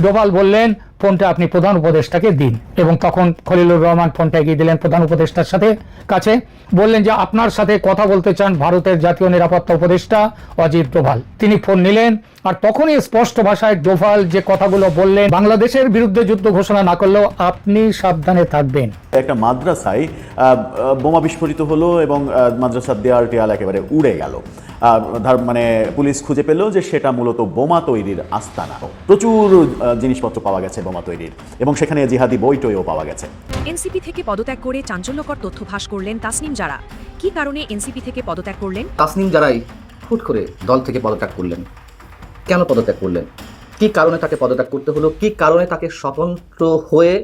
ডোভাল বললেন ফোনটা আপনি প্রধান উপদেষ্টাকে দিন, এবং তখন খলিলুর রহমান ফোনটা এগিয়ে দিলেন প্রধান উপদেষ্টার কাছে, বললেন যে আপনার সাথে কথা বলতে চান ভারতের জাতীয় নিরাপত্তা উপদেষ্টা অজিত ডোভাল। তিনি ফোন নিলেন, আর তখনই স্পষ্ট ভাষায় ডোভাল যে কথাগুলো বললেন, বাংলাদেশের বিরুদ্ধে যুদ্ধ ঘোষণা না করলেও আপনি সাবধানে থাকবেন। একটা মাদ্রাসায় বোমা বিস্ফোরিত হলো এবং মাদ্রাসার দেয়াল টেয়াল একেবারে উড়ে গেল। মানে পুলিশ খুঁজে পেল যে সেটা মূলত বোমা তৈরির আস্তানা। প্রচুর জিনিসপত্র পাওয়া গেছে বোমা তৈরির, এবং সেখানে জিহাদি বই টইও পাওয়া গেছে। এনসিপি থেকে পদত্যাগ করে চাঞ্চল্যকর তথ্য ফাঁস করলেন তাসনিম জারা। কি কারণে এনসিপি থেকে পদত্যাগ করলেন? তাসনিম জারাই হুট করে দল থেকে পদত্যাগ করলেন। কেন পদত্যাগ করলেন? কি কারণে তাকে পদত্যাগ করতে হলো? কি কারণে তাকে স্বতন্ত্র হয়ে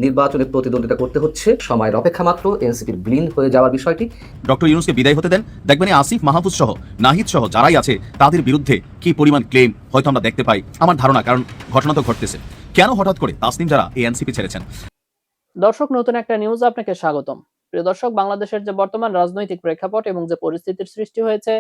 নির্বাচনে প্রতিদ্বন্দ্বিতা করতে হচ্ছে? সময়ের অপেক্ষা মাত্র এনসিপির বিলীন হয়ে যাওয়ার বিষয়টি। ডক্টর ইউনূসকে বিদায় হতে দেন, দেখবেন আসিফ মাহফুজ সহ নাহিদ সহ যারাই আছে তাদের বিরুদ্ধে কি পরিমাণ ক্লেম হয়তো আমরা দেখতে পাই। আমার ধারণা, কারণ ঘটনা তো ঘটতেছে, কেন হঠাৎ করে তাসনিম জারা এই এনসিপি ছেড়েছেন। দর্শক, নতুন একটা নিউজ আপনাকে স্বাগতম। প্রিয় দর্শক, বাংলাদেশের যে বর্তমান রাজনৈতিক প্রেক্ষাপট এবং যে পরিস্থিতির সৃষ্টি হয়েছে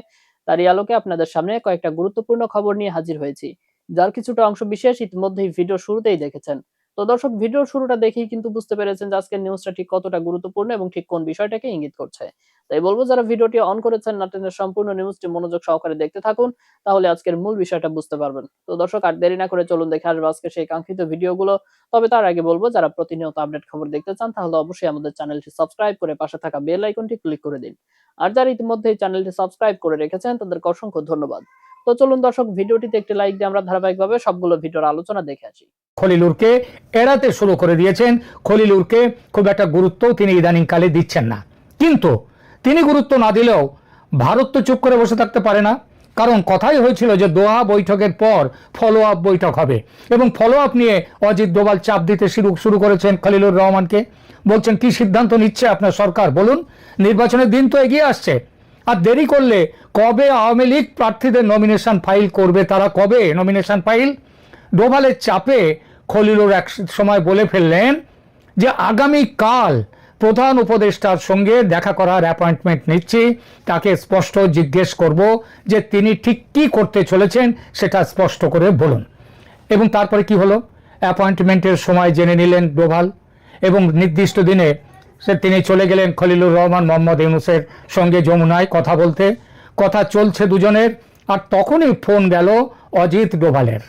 তারই আলোকে আপনাদের সামনে কয়েকটা গুরুত্বপূর্ণ খবর নিয়ে হাজির হয়েছি, যার কিছুটা অংশ বিশেষ ইতিমধ্যেই ভিডিও শুরুতেই দেখেছেন। তো দর্শক, ভিডিওর শুরুটা দেখেই কিন্তু বুঝতে পেরেছেন যে আজকের নিউজটা ঠিক কতটা গুরুত্বপূর্ণ এবং ঠিক কোন বিষয়টাকে ইঙ্গিত করছে। তাই বলবো, যারা ভিডিওটি অন করেছেন না টেনে সম্পূর্ণ নিউজটি মনোযোগ সহকারে দেখতে থাকুন, তাহলে আজকের মূল বিষয়টা বুঝতে পারবেন। তো দর্শক, আর দেরি না করে চলুন দেখে আসবো আজকে সেই কাঙ্ক্ষিত ভিডিওগুলো। তবে তার আগে বলবো, যারা প্রতিনিয়ত আপডেট খবর দেখতে চান তাহলে অবশ্যই আমাদের চ্যানেলটি সাবস্ক্রাইব করে পাশে থাকা বেল আইকনটি ক্লিক করে দিন। আর যারা ইতিমধ্যে এই চ্যানেলটি সাবস্ক্রাইব করে রেখেছেন তাদেরকে অসংখ্য ধন্যবাদ। তো চলুন দর্শক, ভিডিওটিতে একটি লাইক দিয়ে আমরা ধারাবাহিকভাবে সবগুলো ভিডিওর আলোচনা দেখে আসি। খলিলুরকে এড়াতে শুরু করে দিয়েছেন। খলিলুরকে খুব একটা গুরুত্ব তিনি ইদানিং কালে দিচ্ছেন না, কিন্তু তিনি গুরুত্ব না দিলেও ভারত তো চুপ করে বসে থাকতে পারে না। কারণ কথাই হয়েছিল যে দোহা বৈঠকের পর ফলো আপ বৈঠক হবে, এবং ফলো আপ নিয়ে অজিত ডোভাল চাপ দিতে শুরু করেছেন খলিলুর রহমানকে। বলছেন, কি সিদ্ধান্ত নিচ্ছে আপনার সরকার বলুন, নির্বাচনের দিন তো এগিয়ে আসছে, আর দেরি করলে কবে আওয়ামী লীগ প্রার্থীদের নমিনেশন ফাইল করবে, তারা কবে নমিনেশন ফাইল? ডোভালের চাপে খলিলুর এক সময় বলে ফেললেন যে আগামীকাল প্রধান উপদেষ্টার সঙ্গে দেখা করার অ্যাপয়েন্টমেন্ট নিচ্ছি, তাকে স্পষ্ট জিজ্ঞেস করব যে তিনি ঠিক কি করতে চলেছেন সেটা স্পষ্ট করে বলুন। এবং তারপরে কি হলো, অ্যাপয়েন্টমেন্টের সময় জেনে নিলেন ডোভাল, এবং নির্দিষ্ট দিনে তিনি চলে গেলেন খলিলুর রহমান মোহাম্মদ ইউনূসের সঙ্গে যমুনায় কথা বলতে। কথা চলছে দুজনের, আর তখনই ফোন গেল অজিত ডোভালের।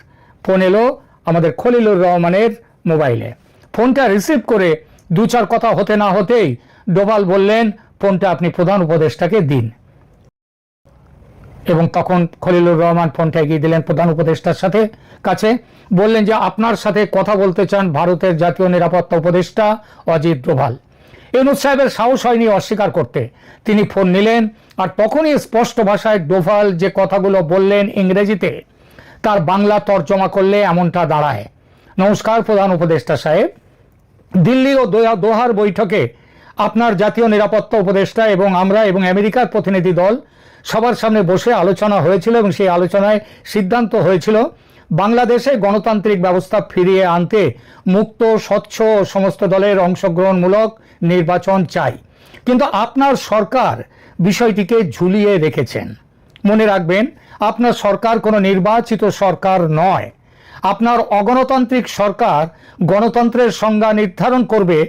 ফোন এলো আমাদের খলিলুর রহমানের মোবাইলে। ফোনটা রিসিভ করে দু চার কথা হতে না হতেই ডোভাল বললেন ফোনটা আপনি প্রধান উপদেষ্টাকে দিন, এবং তখন খলিলুর রহমান ফোনটা এগিয়ে দিলেন প্রধান উপদেষ্টার কাছে, বললেন যে আপনার সাথে কথা বলতে চান ভারতের জাতীয় নিরাপত্তা উপদেষ্টা অজিত ডোভাল। ইউনূস সাহেবের সাহস হয়নি অস্বীকার করতে। তিনি ফোন নিলেন, আর তখনই স্পষ্ট ভাষায় ডোভাল যে কথাগুলো বললেন ইংরেজিতে, তার বাংলা তর্জমা করলে এমনটা দাঁড়ায়, নমস্কার প্রধান উপদেষ্টা সাহেব, দিল্লি ও দোহার বৈঠকে আপনার জাতীয় নিরাপত্তা উপদেষ্টা এবং আমরা এবং আমেরিকার প্রতিনিধি দল সবার সামনে বসে আলোচনা হয়েছিল, এবং সেই আলোচনায় সিদ্ধান্ত হয়েছিল বাংলাদেশে গণতান্ত্রিক ব্যবস্থা ফিরিয়ে আনতে মুক্ত, স্বচ্ছ ও সমস্ত দলের অংশগ্রহণমূলক নির্বাচন চাই। কিন্তু আপনার সরকার বিষয়টিকে ঝুলিয়ে রেখেছেন। মনে রাখবেন, আপনার সরকার কোনো নির্বাচিত সরকার নয়। আপনার অগণতান্ত্রিক সরকার গণতন্ত্রের সংজ্ঞা নির্ধারণ করবে,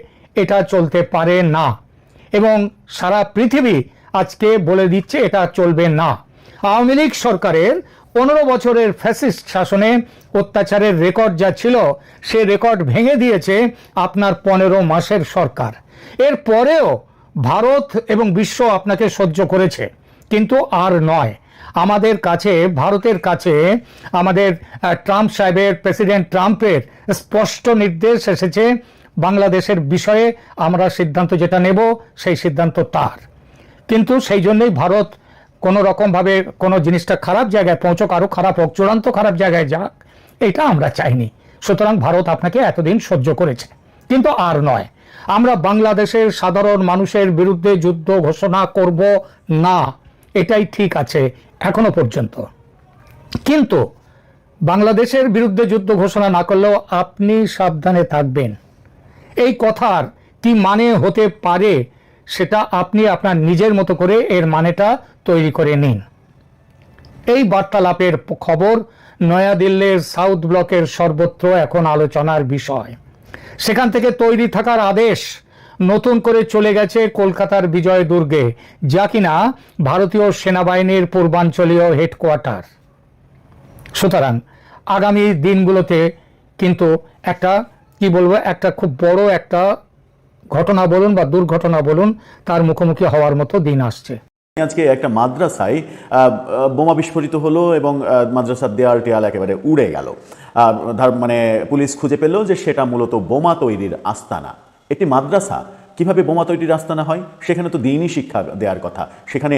এটা চলতে পারে না, এবং সারা পৃথিবী আজকে বলে দিচ্ছে এটা চলবে না। আওয়ামী লীগ সরকারের 15 বছরের ফ্যাসিস্ট শাসনে অত্যাচারের রেকর্ড যা ছিল, সে রেকর্ড ভেঙে দিয়েছে আপনার 15 মাসের সরকার। এর পরেও ভারত এবং বিশ্ব আপনাকে সহ্য করেছে, কিন্তু আর নয়। আমাদের কাছে, ভারতের কাছে আমাদের ট্রাম্প সাহেবের, প্রেসিডেন্ট ট্রাম্পের স্পষ্ট নির্দেশ এসেছে, বাংলাদেশের বিষয়ে আমরা সিদ্ধান্ত যেটা নেব সেই সিদ্ধান্ত তার। কিন্তু সেই জন্যই ভারত কোনো রকমভাবে কোনো জিনিসটা খারাপ জায়গায় পৌঁছক, আরও খারাপ হোক, চূড়ান্ত খারাপ জায়গায় যাক, এটা আমরা চাইনি। সুতরাং ভারত আপনাকে এতদিন সহ্য করেছে, কিন্তু আর নয়। আমরা বাংলাদেশের সাধারণ মানুষের বিরুদ্ধে যুদ্ধ ঘোষণা করব না, এটাই ঠিক আছে এখনো পর্যন্ত। কিন্তু বাংলাদেশের বিরুদ্ধে যুদ্ধ ঘোষণা না করলেও আপনি সাবধানে থাকবেন। এই কথার কি মানে হতে পারে সেটা আপনি আপনার নিজের মতো করে এর মানেটা তৈরি করে নিন। এই বার্তালাপের খবর নয়াদিল্লির সাউথ ব্লকের সর্বত্র এখন আলোচনার বিষয়। সেখান থেকে তৈরি থাকার আদেশ নতুন করে চলে গেছে কলকাতার বিজয় দুর্গে, যা কিনা ভারতীয় সেনাবাহিনীর পূর্বাঞ্চলীয় হেডকোয়ার্টার। সুতরাং আগামী দিনগুলোতে কিন্তু একটা কি বলবো, একটা খুব বড় একটা ঘটনা বলুন বা দুর্ঘটনা বলুন, তার মুখোমুখি হওয়ার মতো দিন আসছে। আজকে একটা মাদ্রাসায় বোমা বিস্ফোরিত হলো এবং মাদ্রাসার দেয়াল টেয়াল একেবারে উড়ে গেল। মানে পুলিশ খুঁজে পেল যে সেটা মূলত বোমা তৈরির আস্তানা। একটি মাদ্রাসা কিভাবে বোমা তৈরির আস্তানা হয়? সেখানে তো দিনই শিক্ষা দেওয়ার কথা, সেখানে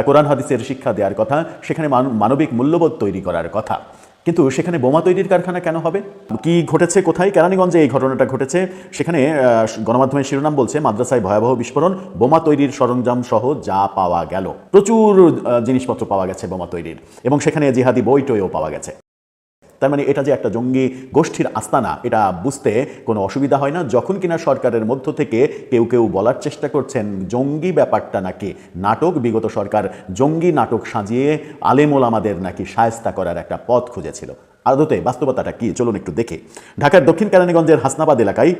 কোরআন হাদিসের শিক্ষা দেওয়ার কথা, সেখানে মানবিক মূল্যবোধ তৈরি করার কথা, কিন্তু সেখানে বোমা তৈরির কারখানা কেন হবে? কি ঘটেছে, কোথায়? কেরানীগঞ্জে এই ঘটনাটা ঘটেছে। সেখানে গণমাধ্যমের শিরোনাম বলছে, মাদ্রাসায় ভয়াবহ বিস্ফোরণ, বোমা তৈরির সরঞ্জাম সহ যা পাওয়া গেল। প্রচুর জিনিসপত্র পাওয়া গেছে বোমা তৈরির, এবং সেখানে জিহাদি বই টইও পাওয়া গেছে। তার মানে এটা যে একটা জঙ্গি গোষ্ঠীর আস্তানা, এটা বুঝতে কোনো অসুবিধা হয় না, যখন কিনা সরকারের মধ্য থেকে কেউ কেউ বলার চেষ্টা করছেন জঙ্গি ব্যাপারটা নাকি নাটক। বিগত সরকার জঙ্গি নাটক সাজিয়ে আলেম ওলামাদের নাকি শায়েস্তা করার একটা পথ খুঁজেছিল। আদতে বাস্তবতাটা কি, চলুন একটু দেখে। ঢাকার দক্ষিণ কেরানীগঞ্জের হাসনাবাদ এলাকায়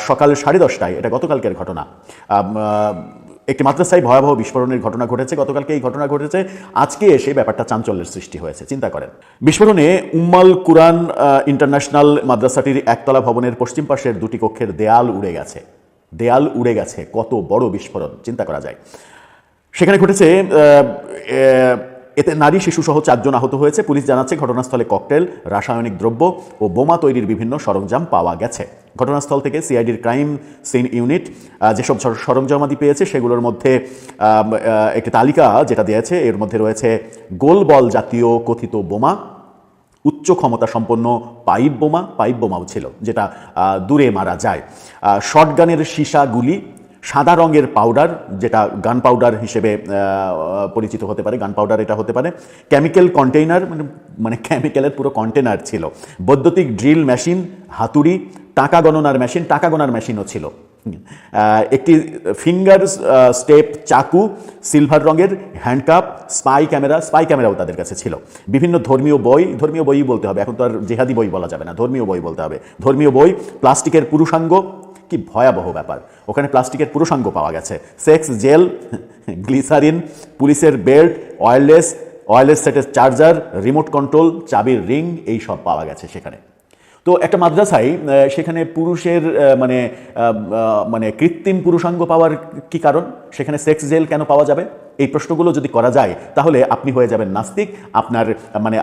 সকাল 10:30টায়, এটা গতকালকের ঘটনা, একটি মাদ্রাসায় ভয়াবহ বিস্ফোরণের ঘটনা ঘটেছে। গতকালকে এই ঘটনা ঘটেছে, আজকে এসে ব্যাপারটা চাঞ্চল্যের সৃষ্টি হয়েছে। চিন্তা করেন, বিস্ফোরণে উম্মাল কুরআন ইন্টারন্যাশনাল মাদ্রাসাটির একতলা ভবনের পশ্চিম পাশের দুটি কক্ষের দেয়াল উড়ে গেছে। দেয়াল উড়ে গেছে, কত বড় বিস্ফোরণ চিন্তা করা যায়। সেখানে ঘটেছে, এতে নারী শিশুসহ 4 জন আহত হয়েছে। পুলিশ জানাচ্ছে ঘটনাস্থলে ককটেল, রাসায়নিক দ্রব্য ও বোমা তৈরির বিভিন্ন সরঞ্জাম পাওয়া গেছে। ঘটনাস্থল থেকে সিআইডির ক্রাইম সিন ইউনিট যেসব সরঞ্জামাদি পেয়েছে সেগুলোর মধ্যে একটি তালিকা যেটা দিয়েছে, এর মধ্যে রয়েছে গোল বল জাতীয় কথিত বোমা, উচ্চ ক্ষমতা সম্পন্ন পাইপ বোমাও ছিল যেটা দূরে মারা যায়, শটগানের সীসা গুলি, সাদা রঙের পাউডার যেটা গান পাউডার হিসেবে পরিচিত হতে পারে, গান পাউডার এটা হতে পারে, কেমিক্যাল কন্টেইনার, মানে কেমিক্যালের পুরো কন্টেনার ছিল, বৈদ্যুতিক ড্রিল মেশিন, হাতুড়ি, টাকা গণনার মেশিনও ছিল, একটি ফিঙ্গার স্টেপ চাকু, সিলভার রঙের হ্যান্ডকাপ, স্পাই ক্যামেরাও তাদের কাছে ছিল, বিভিন্ন ধর্মীয় বই বলতে হবে, এখন তো আর জেহাদি বই বলা যাবে না, ধর্মীয় বই বলতে হবে, ধর্মীয় বই, প্লাস্টিকের পুরুষাঙ্গ। কি ভয়াবহ ব্যাপার, ওখানে প্লাস্টিকের পুরুষাঙ্গ পাওয়া গেছে, সেক্স জেল, গ্লিসারিন, পুলিশের বেল্ট, ওয়্যারলেস সেটের চার্জার, রিমোট কন্ট্রোল, চাবির রিং, এই সব পাওয়া গেছে সেখানে। তো একটা মাদ্রাসায় সেখানে পুরুষের মানে কৃত্রিম পুরুষাঙ্গ পাওয়ার কি কারণ? সেখানে সেক্স জেল কেন পাওয়া যাবে? এই প্রশ্নগুলো যদি করা যায় তাহলে আপনি হয়ে যাবেন নাস্তিক।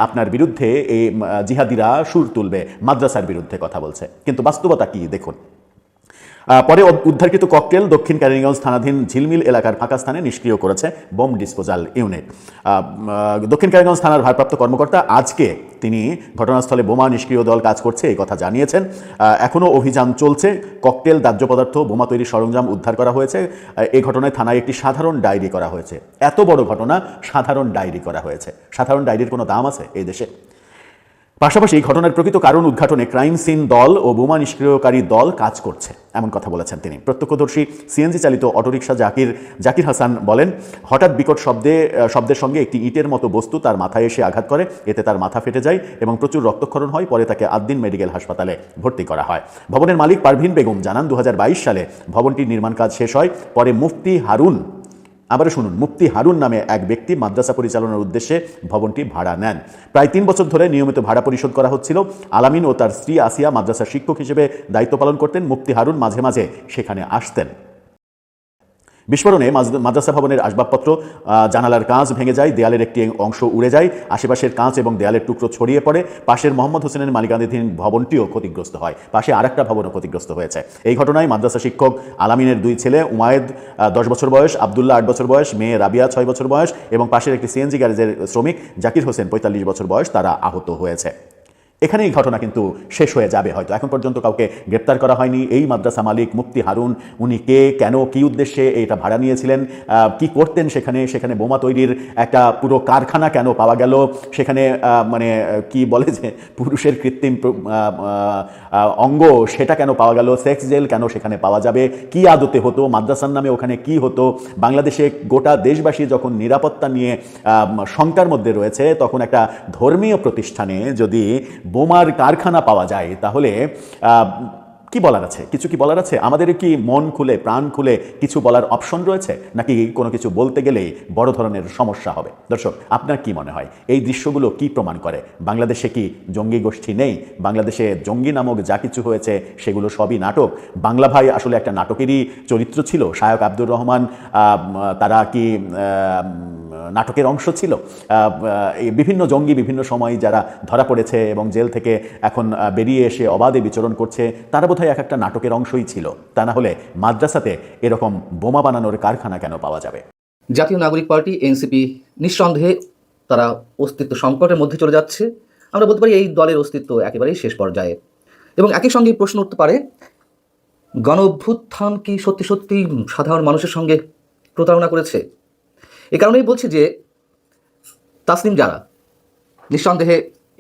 আপনার বিরুদ্ধে এই জিহাদিরা সুর তুলবে, মাদ্রাসার বিরুদ্ধে কথা বলছে। কিন্তু বাস্তবতা কি দেখুন। পরে উদ্ধারকৃত ককটেল দক্ষিণ কেরানীগঞ্জ থানাধীন ঝিলমিল এলাকার ফাঁকা স্থানে নিষ্ক্রিয় করেছে বোম ডিসপোজাল ইউনিট। দক্ষিণ কেরানীগঞ্জ থানার ভারপ্রাপ্ত কর্মকর্তা আজকে তিনি ঘটনাস্থলে বোমা নিষ্ক্রিয় দল কাজ করছে এই কথা জানিয়েছেন। এখনও অভিযান চলছে, ককটেল, দাহ্য পদার্থ, বোমা তৈরির সরঞ্জাম উদ্ধার করা হয়েছে। এই ঘটনায় থানায় একটি সাধারণ ডায়েরি করা হয়েছে। এত বড় ঘটনা, সাধারণ ডায়েরি করা হয়েছে। সাধারণ ডায়েরির কোনো দাম আছে এই দেশে? পাশাপাশি ঘটনার প্রকৃত কারণ উদ্ঘাটনে ক্রাইম সিন দল ও বোমা নিষ্ক্রিয়কারী দল কাজ করছে, এমন কথা বলেছেন তিনি। প্রত্যক্ষদর্শী সিএনজি চালিত অটোরিকশা জাকির হাসান বলেন, হঠাৎ বিকট শব্দের সঙ্গে একটি ইটের মতো বস্তু তার মাথায় এসে আঘাত করে, এতে তার মাথা ফেটে যায় এবং প্রচুর রক্তক্ষরণ হয়। পরে তাকে আদ্দিন মেডিকেল হাসপাতালে ভর্তি করা হয়। ভবনের মালিক পারভিন বেগম জানান, 2022 সালে ভবনটির নির্মাণ কাজ শেষ হয়। পরে মুফতি হারুন নামে এক ব্যক্তি মাদ্রাসা পরিচালনার উদ্দেশ্যে ভবনটি ভাড়া নেন। প্রায় 3 বছর ধরে নিয়মিত ভাড়া পরিশোধ করা হচ্ছিল। আলামিন ও তার স্ত্রী আসিয়া মাদ্রাসার শিক্ষক হিসেবে দায়িত্ব পালন করতেন। মুফতি হারুন মাঝে মাঝে সেখানে আসতেন। বিস্ফোরণে মাদ্রাসা ভবনের আসবাবপত্র, জানালার কাঁচ ভেঙে যায়, দেয়ালের একটি অংশ উড়ে যায়, আশেপাশের কাঁচ এবং দেয়ালের টুকরো ছড়িয়ে পড়ে। পাশের মোহাম্মদ হোসেনের মালিকানাধীন ভবনটিও ক্ষতিগ্রস্ত হয়। পাশে আরেকটা ভবনও ক্ষতিগ্রস্ত হয়েছে। এই ঘটনায় মাদ্রাসা শিক্ষক আলামিনের 2 ছেলে, উমায়েদ 10 বছর বয়স, আবদুল্লাহ 8 বছর বয়স, মেয়ে রাবিয়া 6 বছর বয়স এবং পাশের একটি সিএনজি গ্যারেজের শ্রমিক জাকির হোসেন 45 বছর বয়স, তারা আহত হয়েছে। এখানেই ঘটনা কিন্তু শেষ হয়ে যাবে হয়তো। এখন পর্যন্ত কাউকে গ্রেপ্তার করা হয়নি। এই মাদ্রাসা মালিক মুফতি হারুন, উনি কে, কেন, কি উদ্দেশ্যে এটা ভাড়া নিয়েছিলেন, কি করতেন সেখানে বোমা তৈরির একটা পুরো কারখানা কেন পাওয়া গেল, সেখানে মানে কি বলে যে পুরুষের কৃত্রিম অঙ্গ সেটা কেন পাওয়া গেল, সেক্স জেল কেন সেখানে পাওয়া যাবে, কি আদতে হতো, মাদ্রাসার নামে ওখানে কি হতো। বাংলাদেশে গোটা দেশবাসী যখন নিরাপত্তা নিয়ে শঙ্কার মধ্যে রয়েছে, তখন একটা ধর্মীয় প্রতিষ্ঠানে যদি বোমার কারখানা পাওয়া যায়, তাহলে কি বলার আছে? কিছু কি বলার আছে? আমাদের কি মন খুলে প্রাণ খুলে কিছু বলার অপশন রয়েছে, নাকি কোনো কিছু বলতে গেলেই বড় ধরনের সমস্যা হবে? দর্শক, আপনার কি মনে হয় এই দৃশ্যগুলো কি প্রমাণ করে? বাংলাদেশে কি জঙ্গি গোষ্ঠী নেই? বাংলাদেশে জঙ্গি নামক যা কিছু হয়েছে সেগুলো সবই নাটক? বাংলা ভাই আসলে একটা নাটকেরই চরিত্র ছিল? শায়ক আব্দুর রহমান তারা কি নাটকের অংশ ছিল? বিভিন্ন জঙ্গি বিভিন্ন সময় যারা ধরা পড়েছে এবং জেল থেকে এখন বেরিয়ে এসে অবাধে বিচরণ করছে, তারা বোধহয় এক একটা নাটকের অংশই ছিল। তা না হলে মাদ্রাসাতে এরকম বোমা বানানোর কারখানা কেন পাওয়া যাবে? জাতীয় নাগরিক পার্টি এনসিপি নিঃসন্দেহে তারা অস্তিত্ব সংকটের মধ্যে চলে যাচ্ছে। আমরা বলতে পারি এই দলের অস্তিত্ব একেবারেই শেষ পর্যায়ে। এবং একই সঙ্গে প্রশ্ন উঠতে পারে, গণ অভ্যুত্থান কি সত্যি সত্যি সাধারণ মানুষের সঙ্গে প্রতারণা করেছে? এ কারণেই বলছি যে তাসনিম জারা নিঃসন্দেহে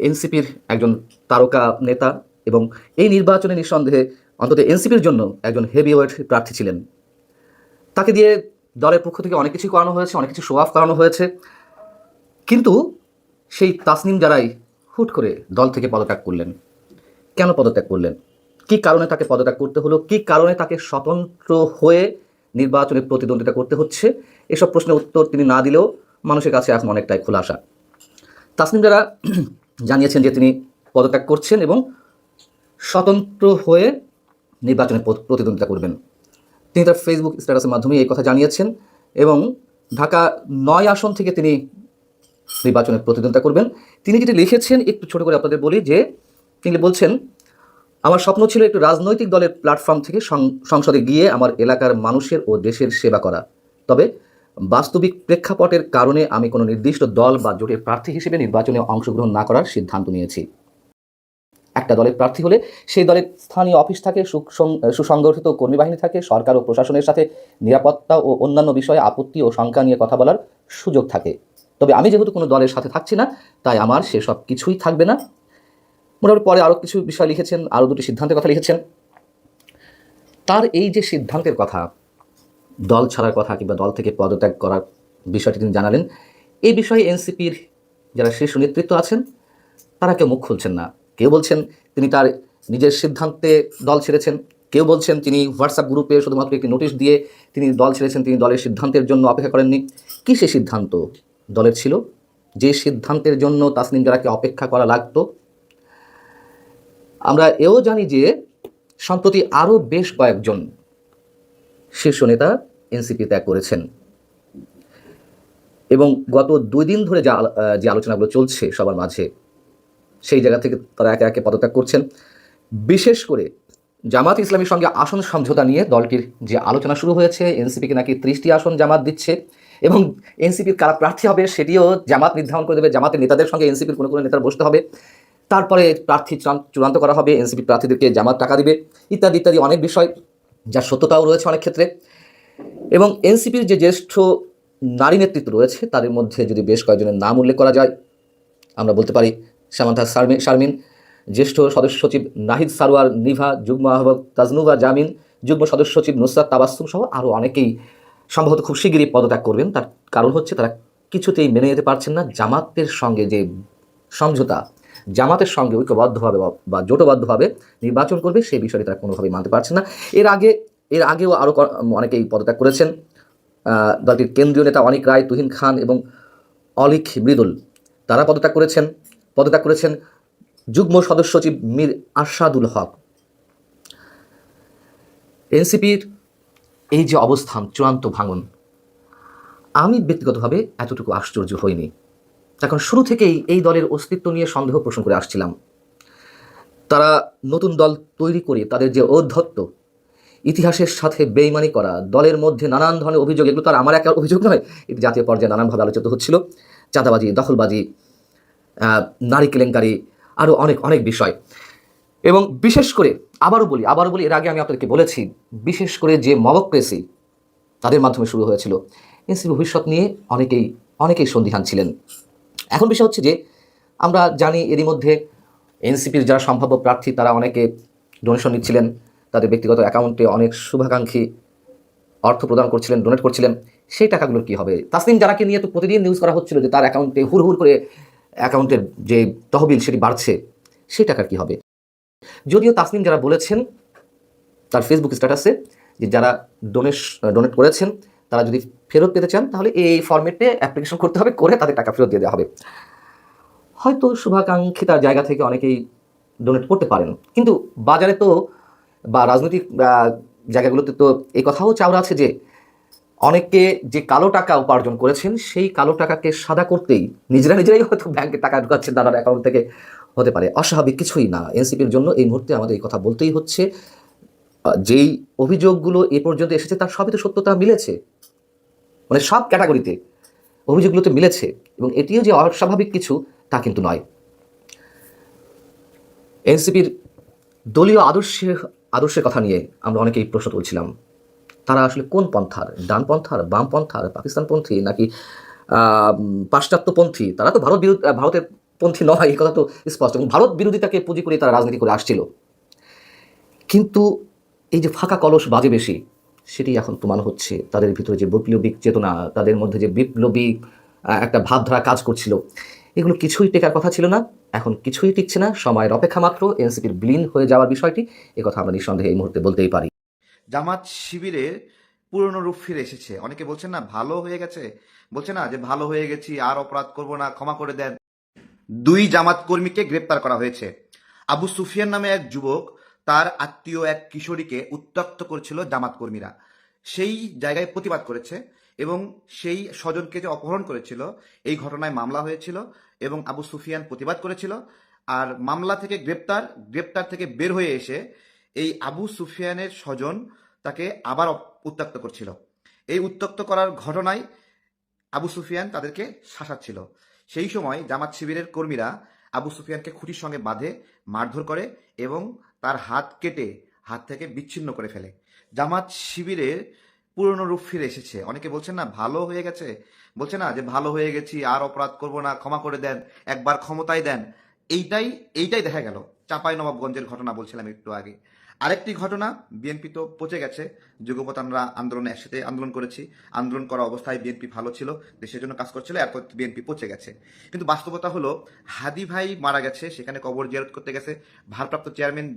এনসিপির একজন তারকা নেতা এবং এই নির্বাচনে নিঃসন্দেহে অন্তত এনসিপির জন্য একজন হেভিওয়েট প্রার্থী ছিলেন। তাকে দিয়ে দলের পক্ষ থেকে অনেক কিছু করানো হয়েছে, অনেক কিছু শো অফ করানো হয়েছে, কিন্তু সেই তাসনিম জারাই হুট করে দল থেকে পদত্যাগ করলেন। কেন পদত্যাগ করলেন? কি কারণে তাকে পদত্যাগ করতে হলো? কি কারণে তাকে স্বতন্ত্র হয়ে নির্বাচনে প্রতিদ্বন্দ্বিতা করতে হচ্ছে? এসব প্রশ্নের উত্তর তিনি না দিলেও মানুষের কাছে এখন অনেকটাই খোলাসা। তাসনিম জারা জানিয়েছেন যে তিনি পদত্যাগ করছেন এবং স্বতন্ত্র হয়ে নির্বাচনে প্রতিদ্বন্দ্বিতা করবেন। তিনি তার ফেসবুক স্ট্যাটাসের মাধ্যমে এই কথা জানিয়েছেন এবং ঢাকা 9 আসন থেকে তিনি নির্বাচনে প্রতিদ্বন্দ্বিতা করবেন। তিনি যেটি লিখেছেন একটু ছোট করে আপনাদের বলি, যে তিনি বলছেন, আমার স্বপ্ন ছিল একটু রাজনৈতিক দলের প্ল্যাটফর্ম থেকে সংসদে গিয়ে আমার এলাকার মানুষের ও দেশের সেবা করা। তবে বাস্তবিক প্রেক্ষাপটের কারণে আমি কোনো নির্দিষ্ট দল বা জোটের প্রার্থী হিসেবে নির্বাচনে অংশগ্রহণ না করার সিদ্ধান্ত নিয়েছি। একটা দলের প্রার্থী হলে সেই দলের স্থানীয় অফিস থাকে, সুসংগঠিত কর্মী বাহিনী থাকে, সরকার ও প্রশাসনের সাথে নিরাপত্তা ও অন্যান্য বিষয়ে আপত্তি ও শঙ্কা নিয়ে কথা বলার সুযোগ থাকে। তবে আমি যেহেতু কোনো দলের সাথে থাকছি না, তাই আমার সেসব কিছুই থাকবে না। মোটামুটি পরে আরও কিছু বিষয় লিখেছেন, আরও দুটি সিদ্ধান্তের কথা লিখেছেন। তার এই যে সিদ্ধান্তের কথা, দল ছাড়ার কথা কিংবা দল থেকে পদত্যাগ করার বিষয়টি তিনি জানালেন, এই বিষয়ে এনসিপির যারা শীর্ষ নেতৃত্ব আছেন তারা কেউ মুখ খুলছেন না। কেউ বলছেন তিনি তার নিজের সিদ্ধান্তে দল ছেড়েছেন, কেউ বলছেন তিনি হোয়াটসঅ্যাপ গ্রুপে শুধুমাত্র একটি নোটিশ দিয়ে তিনি দল ছেড়েছেন, তিনি দলের সিদ্ধান্তের জন্য অপেক্ষা করেননি। কী সে সিদ্ধান্ত দলের ছিল যে সিদ্ধান্তের জন্য তাসনিম জারাকে অপেক্ষা করা লাগতো? আমরা এও জানি যে সম্প্রতি আরও বেশ কয়েকজন শীর্ষ নেতা এনসিপি ত্যাগ করেছেন এবং গত 2 দিন ধরে যে আলোচনাগুলো চলছে সবার মাঝে, সেই জায়গা থেকে তারা একে একে পদত্যাগ করছেন। বিশেষ করে জামাত ইসলামীর সঙ্গে আসন সমঝোতা নিয়ে দলটির যে আলোচনা শুরু হয়েছে, এনসিপিকে নাকি 30টি আসন জামাত দিচ্ছে এবং এনসিপির কারা প্রার্থী হবে সেটিও জামাত নির্ধারণ করে দেবে। জামাতের নেতাদের সঙ্গে এনসিপির কোনো নেতারা বসতে হবে, তারপরে প্রার্থী চূড়ান্ত করা হবে, এনসিপি প্রার্থীদেরকে জামাত টাকা দিবে, ইত্যাদি ইত্যাদি অনেক বিষয়, যার সত্যতাও রয়েছে অনেক ক্ষেত্রে। এবং এনসিপির যে জ্যেষ্ঠ নারী নেতৃত্ব রয়েছে তাদের মধ্যে যদি বেশ কয়েকজনের নাম উল্লেখ করা যায়, আমরা বলতে পারি সামান্থা শারমিন, জ্যেষ্ঠ সদস্য সচিব নাহিদ সারোয়ার নিভা, যুগ্ম আহ্বায়ক তাজনুভা জামিন, যুগ্ম সদস্য সচিব নুসরাত তাবাসসুম সহ আরও অনেকেই সম্ভবত খুব শিগগিরই পদত্যাগ করবেন। তার কারণ হচ্ছে তারা কিছুতেই মেনে যেতে পারছেন না জামাতের সঙ্গে যে সমঝোতা, জামাতের সঙ্গে ঐক্যবদ্ধভাবে বা জোটবদ্ধভাবে নির্বাচন করবে সেই বিষয়টি তারা কোনোভাবেই মানতে পারছেন না। এর আগেও আরও অনেকেই পদত্যাগ করেছেন। দলটির কেন্দ্রীয় নেতা অনিক রায়, তুহিন খান এবং অলিক মৃদুল তারা পদত্যাগ করেছেন যুগ্ম সদস্য সচিব মীর আরশাদুল হক। এনসিপির এই যে অবস্থান, চূড়ান্ত ভাঙন, আমি ব্যক্তিগতভাবে এতটুকু আশ্চর্য হইনি। এখন শুরু থেকেই এই দলের অস্তিত্ব নিয়ে সন্দেহ পোষণ করে আসছিলাম। তারা নতুন দল তৈরি করে তাদের যে ঔদ্ধত্য, ইতিহাসের সাথে বেইমানি করা, দলের মধ্যে নানান ধরনের অভিযোগ, এগুলো তো আর আমার একার অভিযোগ নয়, এটি জাতীয় পর্যায়ে নানানভাবে আলোচিত হচ্ছিল। চাঁদাবাজি, দখলবাজি, নারী কেলেঙ্কারি, আরও অনেক অনেক বিষয়। এবং বিশেষ করে আবারও বলি, এর আগে আমি আপনাদেরকে বলেছি, বিশেষ করে যে মবক্রেসি তাদের মাধ্যমে শুরু হয়েছিল, এনসিপি ভবিষ্যৎ নিয়ে অনেকেই সন্দিহান ছিলেন। এখন বিষয় হচ্ছে যে আমরা জানি এরই মধ্যে এনসিপির যারা সম্ভাব্য প্রার্থী তারা অনেকে ডোনেশন নিচ্ছিলেন, তাদের ব্যক্তিগত অ্যাকাউন্টে অনেক শুভাকাঙ্ক্ষী অর্থ প্রদান করছিলেন, ডোনেট করছিলেন। সেই টাকাগুলোর কী হবে? তাসনিম জারাকে নিয়ে তো প্রতিদিন নিউজ করা হচ্ছিল যে তার অ্যাকাউন্টে হুড় করে অ্যাকাউন্টের যে তহবিল সেটি বাড়ছে, সেই টাকার কী হবে? যদিও তাসনিম যারা বলেছেন তার ফেসবুক স্ট্যাটাসে যে যারা ডোনেট করেছেন তারা যদি ফেরত পেতে চান তাহলে এই ফরম্যাটে অ্যাপ্লিকেশন করতে হবে, করে তাদের টাকা ফেরত দিয়ে দেওয়া হবে। হয়তো শুভাকাঙ্ক্ষিতার জায়গা থেকে অনেকেই ডোনেট করতে পারেন, কিন্তু বাজারে তো বা রাজনৈতিক জায়গাগুলোতে তো এই কথাও চাওয়া আছে যে অনেকে যে কালো টাকা উপার্জন করেছেন সেই কালো টাকাকে সাদা করতেই নিজেরাই হয়তো ব্যাংকে টাকা ঢুকাচ্ছেন তাদের অ্যাকাউন্ট থেকে। হতে পারে, অস্বাভাবিক কিছুই না। এনসিপির জন্য এই মুহূর্তে আমাদের এই কথা বলতেই হচ্ছে, যেই অভিযোগগুলো এ পর্যন্ত এসেছে তার সবই তো সত্যতা মিলেছে, মানে সব ক্যাটাগরিতে অভিযোগগুলোতে মিলেছে, এবং এটিও যে অস্বাভাবিক কিছু তা কিন্তু নয়। এনসিপির দলীয় আদর্শের কথা নিয়ে আমরা অনেকেই প্রশ্ন তুলছিলাম, তারা আসলে কোন পন্থার? ডানপন্থার, বামপন্থার, পাকিস্তানপন্থী, নাকি পাশ্চাত্যপন্থী? তারা তো ভারতের পন্থী নয়, এই কথা তো স্পষ্ট, এবং ভারত বিরোধিতাকে পুঁজি করে তারা রাজনীতি করে আসছিল। কিন্তু এই যে ফাঁকা কলস বাজে বেশি, সেটি এখন প্রমাণ হচ্ছে। তাদের ভিতরে যে বৈপ্লবিক চেতনা, তাদের মধ্যে যে বিপ্লবী একটা ভাবধারা কাজ করছিল, এগুলো কিছুই টেকার কথা ছিল না, এখন কিছুই টিকছে না। সময়ের অপেক্ষা মাত্র এনসিপির বিলীন হয়ে যাওয়ার বিষয়টি, কথা আমরা নিঃসন্দেহে এই মুহূর্তে বলতেই পারি। জামাত শিবিরের পুরনো রূপ ফিরে এসেছে। অনেকে বলছেন না ভালো হয়ে গেছে, বলছে না যে ভালো হয়ে গেছি, আর অপরাধ করব না, ক্ষমা করে দেন। 2 জামাত কর্মীকে গ্রেপ্তার করা হয়েছে। আবু সুফিয়ান নামে এক যুবক তার আত্মীয় এক কিশোরীকে উত্ত্যক্ত করেছিল জামাত কর্মীরা, সেই জায়গায় প্রতিবাদ করেছে এবং সেই স্বজনকে যে অপহরণ করেছিল এই ঘটনায় মামলা হয়েছিল এবং আবু সুফিয়ান প্রতিবাদ করেছিল। আর মামলা থেকে গ্রেপ্তার থেকে বের হয়ে এসে এই আবু সুফিয়ানের স্বজন তাকে আবার উত্ত্যক্ত করছিল। এই উত্ত্যক্ত করার ঘটনায় আবু সুফিয়ান তাদেরকে শাসাচ্ছিল। সেই সময় জামাত শিবিরের কর্মীরা আবু সুফিয়ানকে খুঁটির সঙ্গে বাঁধে মারধর করে এবং তার হাত কেটে হাত থেকে বিচ্ছিন্ন করে ফেলে। জামাত শিবিরের পুরনো রূপ ফিরে এসেছে। অনেকে বলছেন না ভালো হয়ে গেছে, বলছে না যে ভালো হয়ে গেছি, আর অপরাধ করব না, ক্ষমা করে দেন, একবার ক্ষমতায় দেন। এইটাই দেখা গেল। চাঁপাইনবাবগঞ্জের ঘটনা বলছিলাম একটু আগে। আরেকটি ঘটনা, বিএনপি তো পচে গেছে। যুগপৎ আমরা আন্দোলনে একসাথে আন্দোলন করেছি, আন্দোলন করা অবস্থায় বিএনপি ভালো ছিল, দেশের জন্য কাজ করছিল, এরপর বিএনপি পচে গেছে। কিন্তু বাস্তবতা হলো হাদি ভাই মারা গেছে, সেখানে কবর জিয়ারত করতে গেছে ভারপ্রাপ্ত চেয়ারম্যান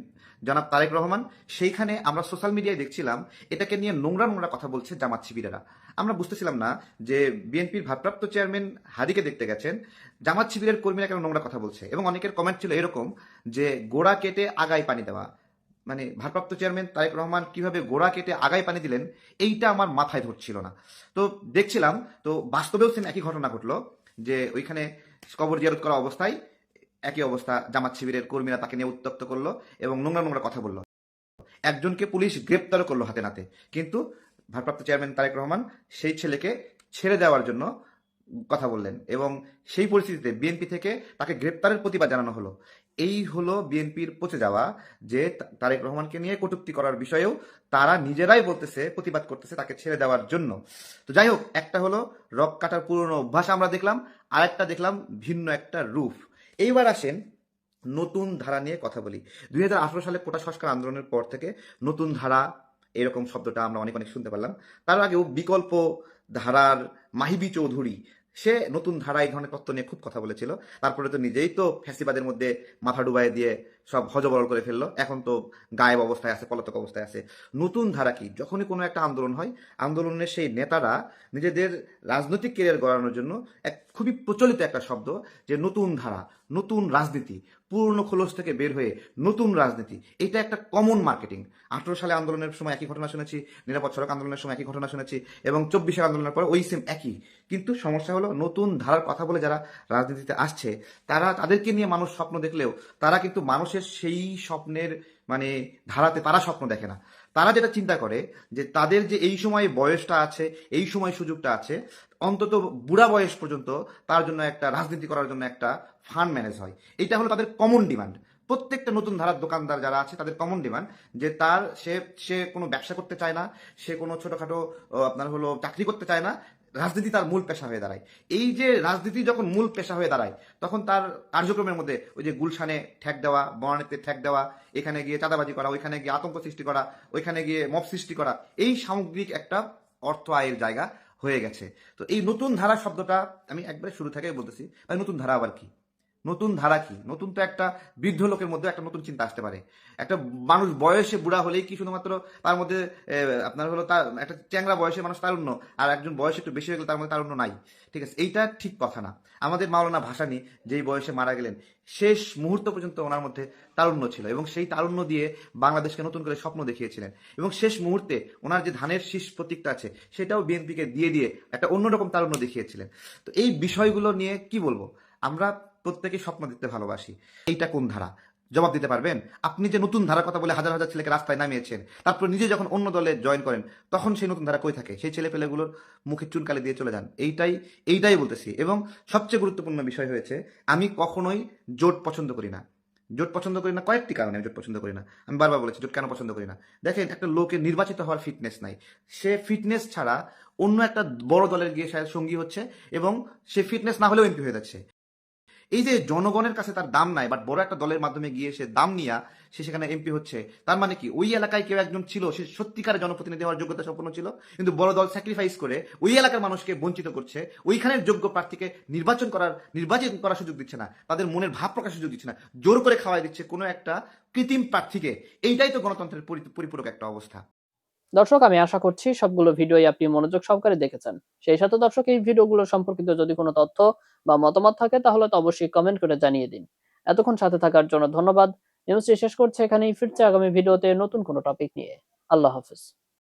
জনাব তারেক রহমান। সেইখানে আমরা সোশ্যাল মিডিয়ায় দেখছিলাম এটাকে নিয়ে নোংরা কথা বলছে জামাত শিবিরেরা। আমরা বুঝতেছিলাম না যে বিএনপির ভারপ্রাপ্ত চেয়ারম্যান হাদিকে দেখতে গেছেন, জামাত শিবিরের কর্মীরা কেন নোংরা কথা বলছে। এবং অনেকের কমেন্ট ছিল এরকম যে গোড়া কেটে আগায় পানি দেওয়া, মানে ভারপ্রাপ্ত চেয়ারম্যান তারেক রহমান কিভাবে গোড়া কেটে আগায় পানি দিলেন, এইটা আমার মাথায় ধরছিল না। তো দেখছিলাম, তো বাস্তবেও সেম একই ঘটনা ঘটলো যে ওইখানে কবর জিয়ারত করা অবস্থায় একই অবস্থা, জামাত শিবিরের কর্মীরা তাকে নিয়ে উত্ত্যক্ত করলো এবং নোংরা কথা বললো। একজনকে পুলিশ গ্রেপ্তারও করলো হাতে নাতে, কিন্তু ভারপ্রাপ্ত চেয়ারম্যান তারেক রহমান সেই ছেলেকে ছেড়ে দেওয়ার জন্য কথা বললেন এবং সেই পরিস্থিতিতে বিএনপি থেকে তাকে গ্রেপ্তারের প্রতিবাদ জানানো হলো। এই হলো বিএনপির পচে যাওয়া, যে তারেক রহমানকে নিয়ে কটূক্তি করার বিষয়েও তারা নিজেরাই বলতেছে, প্রতিবাদ করতেছে তাকে ছেড়ে দেওয়ার জন্য। তো যাই হোক, একটা হলো রক কাটার পুরনো অভ্যাস আমরা দেখলাম, আর একটা দেখলাম ভিন্ন একটা রূপ। এইবার আসেন নতুন ধারা নিয়ে কথা বলি। 2018 সালে কোটা সংস্কার আন্দোলনের পর থেকে নতুন ধারা এরকম শব্দটা আমরা অনেক শুনতে পারলাম। তার আগেও বিকল্প ধারার মাহিবি চৌধুরী, সে নতুন ধারা এই ধরনের তত্ত্ব নিয়ে খুব কথা বলেছিল। তারপরে তো নিজেই তো ফ্যাসিবাদের মধ্যে মাথা ডুবাই দিয়ে সব হজবরল করে ফেললো, এখন তো গায়েব অবস্থায় আছে, পলাতক অবস্থায় আছে। নতুন ধারা কি? যখনই কোনো একটা আন্দোলন হয়, আন্দোলনের সেই নেতারা নিজেদের রাজনৈতিক ক্যারিয়ার গড়ানোর জন্য এক খুবই প্রচলিত একটা শব্দ, যে নতুন ধারা, নতুন রাজনীতি, পুরনো খোলস থেকে বের হয়ে নতুন রাজনীতি, এটা একটা কমন মার্কেটিং। 18 সালে আন্দোলনের সময় একই ঘটনা শুনেছি, নিরাপদ সড়ক আন্দোলনের সময় একই ঘটনা শুনেছি, এবং 24 আন্দোলনের পর ওই সেম একই। কিন্তু সমস্যা হলো নতুন ধারার কথা বলে যারা রাজনীতিতে আসছে, তাদেরকে নিয়ে মানুষ স্বপ্ন দেখলেও তারা কিন্তু মানুষের মানুষের সেই স্বপ্নের মানে ধারাতে তারা স্বপ্ন দেখে না। তারা যেটা চিন্তা করে যে তাদের যে এই সময় বয়সটা আছে, এই সময় সুযোগটা আছে, অন্তত বুড়া বয়স পর্যন্ত তার জন্য একটা রাজনীতি করার জন্য একটা ফান্ড ম্যানেজ হয়। এটা হলো তাদের কমন ডিমান্ড। প্রত্যেকটা নতুন ধারার দোকানদার যারা আছে তাদের কমন ডিমান্ড যে তার সে কোনো ব্যবসা করতে চায় না, সে কোনো ছোটখাটো আপনার হলো চাকরি করতে চায় না, রাজনীতি তার মূল পেশা হয়ে দাঁড়ায়। এই যে রাজনীতি যখন মূল পেশা হয়ে দাঁড়ায় তখন তার কার্যক্রমের মধ্যে ওই যে গুলশানে ঠেক দেওয়া, বনানীতে ঠেক দেওয়া, এখানে গিয়ে চাঁদাবাজি করা, ওইখানে গিয়ে আতঙ্ক সৃষ্টি করা, ওইখানে গিয়ে মব সৃষ্টি করা, এই সামগ্রিক একটা অর্থ আয়ের জায়গা হয়ে গেছে। তো এই নতুন ধারা শব্দটা আমি একবারে শুরু থেকেই বলতেছি, ভাই নতুন ধারা আবার কি? নতুন ধারা কি? নতুন তো একটা বৃদ্ধ লোকের মধ্যে একটা নতুন চিন্তা আসতে পারে। একটা মানুষ বয়সে বুড়া হলেই কি শুধুমাত্র তার মধ্যে আপনার হলো তার একটা চ্যাংরা বয়সে মানুষ তারুণ্য, আর একজন বয়স একটু বেশি হয়ে গেলে তার মধ্যে তারুণ্য নাই? ঠিক আছে, এইটা ঠিক কথা না। আমাদের মাওলানা ভাসানী যেই বয়সে মারা গেলেন, শেষ মুহূর্ত পর্যন্ত ওনার মধ্যে তারুণ্য ছিল এবং সেই তারুণ্য দিয়ে বাংলাদেশকে নতুন করে স্বপ্ন দেখিয়েছিলেন। এবং শেষ মুহূর্তে ওনার যে ধানের শীষ প্রতীকটা আছে সেটাও বিএনপিকে দিয়ে দিয়ে একটা অন্যরকম তারুণ্য দেখিয়েছিলেন। তো এই বিষয়গুলো নিয়ে কি বলবো, আমরা প্রত্যেকে স্বপ্ন দেখতে ভালোবাসি। এইটা কোন ধারা? জবাব দিতে পারবেন? আপনি যে নতুন ধারার কথা বলে হাজার হাজার ছেলেকে রাস্তায় নামিয়েছেন, তারপর নিজে যখন অন্য দলে জয়েন করেন তখন সেই নতুন ধারা কই থাকে? সেই ছেলে পেলেগুলোর মুখে চুনকালি দিয়ে চলে যান। এইটাই বলতেছি। এবং সবচেয়ে গুরুত্বপূর্ণ বিষয় হয়েছে, আমি কখনোই জোট পছন্দ করি না। জোট পছন্দ করি না কয়েকটি কারণে আমি জোট পছন্দ করি না। আমি বারবার বলেছি জোট কেন পছন্দ করি না। দেখেন, একটা লোকের নির্বাচিত হওয়ার ফিটনেস নাই। সে ফিটনেস ছাড়া অন্য একটা বড় দলের গিয়ে সঙ্গী হচ্ছে এবং সে ফিটনেস না হলেও এমপি হয়ে যাচ্ছে। এই যে জনগণের কাছে তার দাম নাই, বাট বড় একটা দলের মাধ্যমে গিয়ে সে দাম নিয়ে সে সেখানে এমপি হচ্ছে, তার মানে কি ওই এলাকায় কেউ একজন ছিল, সে সত্যিকারের জনপ্রতিনিধি হওয়ার যোগ্যতা সম্পন্ন ছিল, কিন্তু বড় দল স্যাক্রিফাইস করে ওই এলাকার মানুষকে বঞ্চিত করছে, ওইখানের যোগ্য প্রার্থীকে নির্বাচন করার সুযোগ দিচ্ছে না, তাদের মনের ভাব প্রকাশের সুযোগ দিচ্ছে না, জোর করে খাওয়াই দিচ্ছে কোনো একটা কৃত্রিম প্রার্থীকে। এইটাই তো গণতন্ত্রের পরিপূরক একটা অবস্থা। দর্শক, আমি আশা করছি সবগুলো ভিডিওই আপনি মনোযোগ সহকারে দেখেছেন। সেই সাথে দর্শক, এই ভিডিওগুলো সম্পর্কিত যদি কোনো তথ্য বা মতামত থাকে তাহলে তো অবশ্যই কমেন্ট করে জানিয়ে দিন। এতক্ষণ সাথে থাকার জন্য ধন্যবাদ। নিউজটি শেষ করছে এখানেই, ফিরছে আগামী ভিডিওতে নতুন কোনো টপিক নিয়ে। আল্লাহ হাফেজ।